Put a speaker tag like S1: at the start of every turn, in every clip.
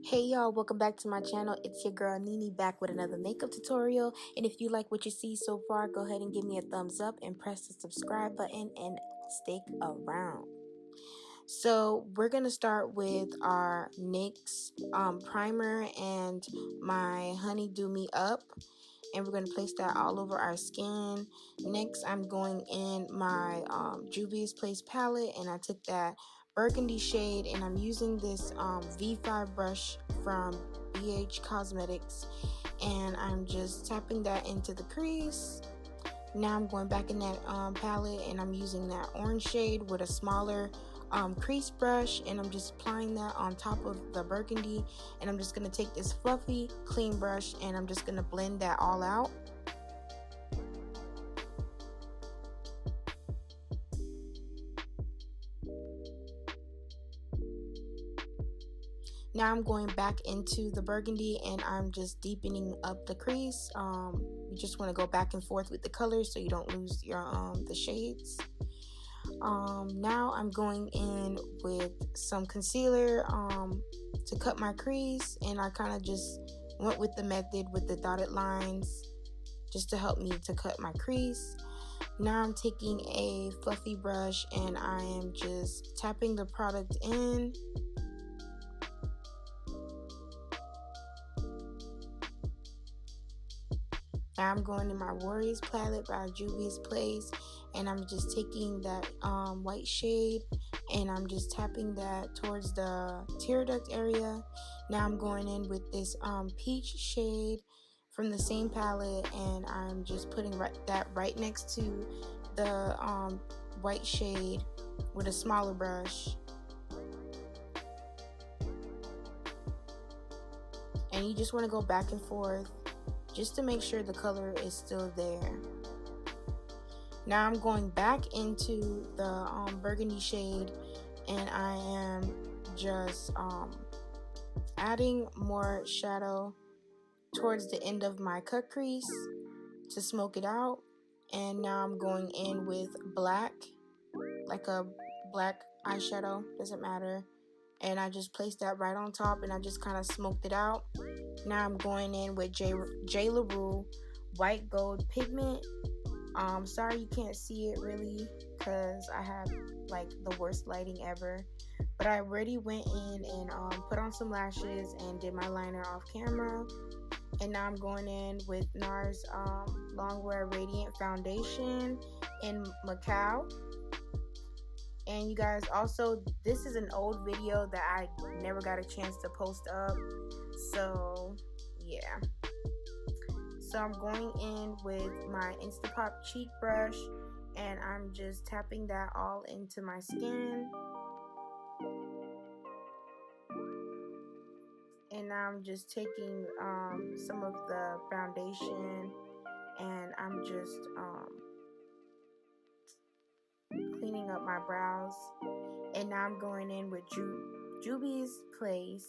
S1: Hey y'all, welcome back to my channel. It's your girl Nini back with another makeup tutorial. And if you like what you see so far, go ahead and give me a thumbs up and press the subscribe button and stick around. So we're going to start with our NYX primer and my Honey Do Me Up. And we're going to place that all over our skin. Next, I'm going in my Juvias Place palette, and I took that burgundy shade, and I'm using this V5 brush from Jlaurecosmetics, and I'm just tapping that into the crease. Now I'm going back in that palette, and I'm using that orange shade with a smaller crease brush, and I'm just applying that on top of the burgundy. And I'm just going to take this fluffy clean brush, and I'm just going to blend that all out. Now I'm going back into the burgundy, and I'm just deepening up the crease. You just want to go back and forth with the colors so you don't lose your the shades. Now I'm going in with some concealer to cut my crease, and I kind of just went with the method with the dotted lines just to help me to cut my crease. Now I'm taking a fluffy brush, and I am just tapping the product in. Now I'm going in my Warriors palette by Juvias Place, and I'm just taking that white shade, and I'm just tapping that towards the tear duct area. Now I'm going in with this peach shade from the same palette, and I'm just putting that right next to the white shade with a smaller brush. And you just want to go back and forth just to make sure the color is still there. Now I'm going back into the burgundy shade, and I am just adding more shadow towards the end of my cut crease to smoke it out. And now I'm going in with black, like a black eyeshadow, doesn't matter. And I just placed that right on top, and I just kind of smoked it out. Now I'm going in with Jlaurecosmetics white gold pigment. Sorry you can't see it really because I have like the worst lighting ever. But I already went in and put on some lashes and did my liner off camera. And now I'm going in with NARS Longwear Radiant Foundation in MACAO. And you guys, also, this is an old video that I never got a chance to post up. So, yeah. So I'm going in with my Instapop cheek brush, and I'm just tapping that all into my skin. And now I'm just taking some of the foundation, and I'm just cleaning up my brows. And now I'm going in with Juvias Place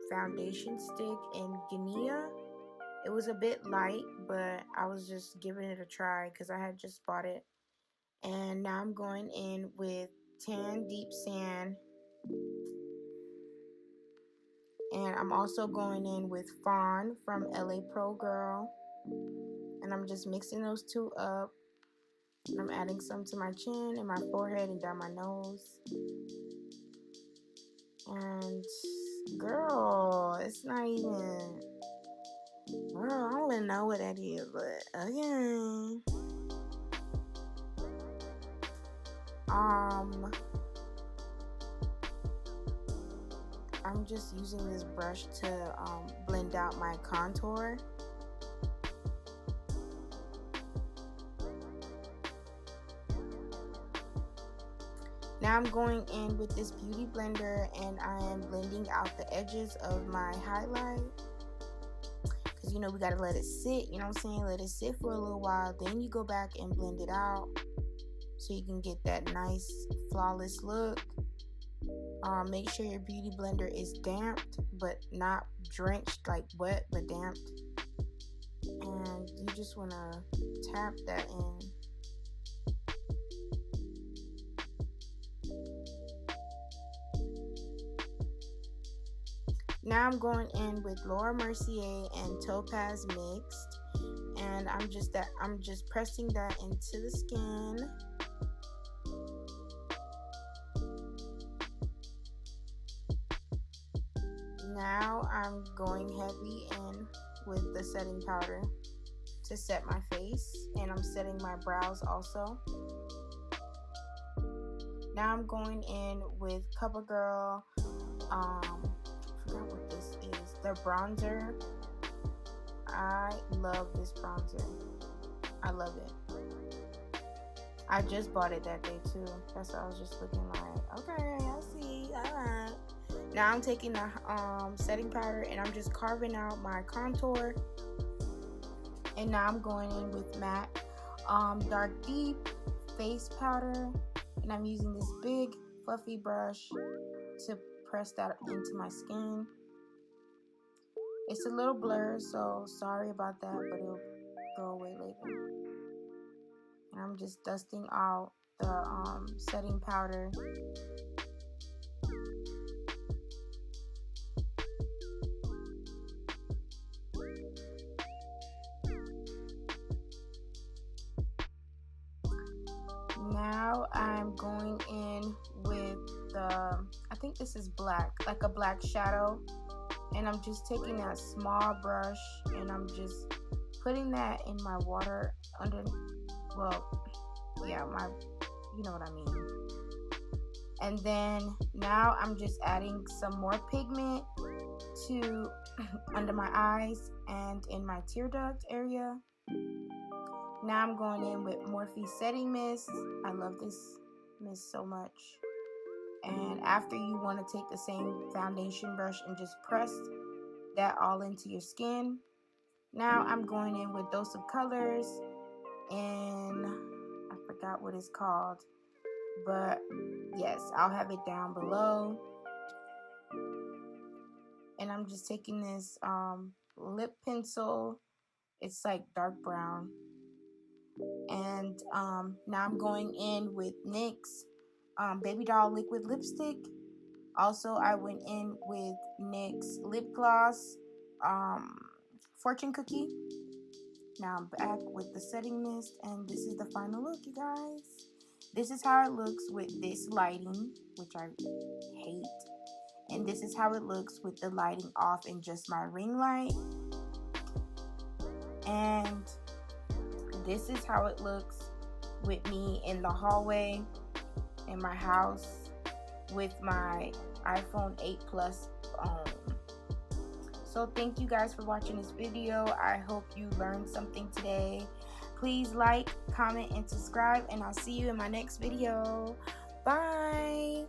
S1: foundation stick in Guinea. It was a bit light, but I was just giving it a try because I had just bought it. And now I'm going in with Tan Deep Sand. And I'm also going in with Fawn from LA Pro Girl. And I'm just mixing those two up. And I'm adding some to my chin and my forehead and down my nose. And girl, it's not even... Girl, I don't even know what that is, but okay. I'm just using this brush to blend out my contour. Now I'm going in with this beauty blender, and I am blending out the edges of my highlight. Because, you know, we got to let it sit, you know what I'm saying? Let it sit for a little while. Then you go back and blend it out so you can get that nice, flawless look. Make sure your beauty blender is damped, but not drenched, like wet, but damped. And you just want to tap that in. Now I'm going in with Mercier and Topaz mixed, and I'm just pressing that into the skin. Now I'm going heavy in with the setting powder to set my face, and I'm setting my brows also. Now I'm going in with CoverGirl, I forgot what this is, the bronzer. I love this bronzer. I love it. I just bought it that day too. That's why I was just looking like, okay, I see, alright. Now I'm taking the setting powder and I'm just carving out my contour. And now I'm going in with MAC Dark Deep face powder, and I'm using this big fluffy brush to press that into my skin. It's a little blurred, so sorry about that, but it'll go away later. And I'm just dusting out the setting powder. Now I'm going in with the, I think this is black, like a black shadow, and I'm just taking that small brush and I'm just putting that in my water under, well, yeah, my, you know what I mean. And then now I'm just adding some more pigment to under my eyes and in my tear duct area. Now I'm going in with Morphe setting mist. I love this mist so much. And after, you want to take the same foundation brush and just press that all into your skin. Now I'm going in with Dose of Colors, and I forgot what it's called, but yes, I'll have it down below. And I'm just taking this lip pencil. It's like dark brown. And now I'm going in with NYX BABYDOLL liquid lipstick. Also, I went in with NYX lip gloss, fortune cookie. Now I'm back with the setting mist, and this is the final look, you guys. This is how it looks with this lighting, which I hate. And this is how it looks with the lighting off and just my ring light. And this is how it looks with me in the hallway in my house with my iPhone 8 Plus phone. So thank you guys for watching this video. I hope you learned something today. Please like, comment, and subscribe, and I'll see you in my next video. Bye.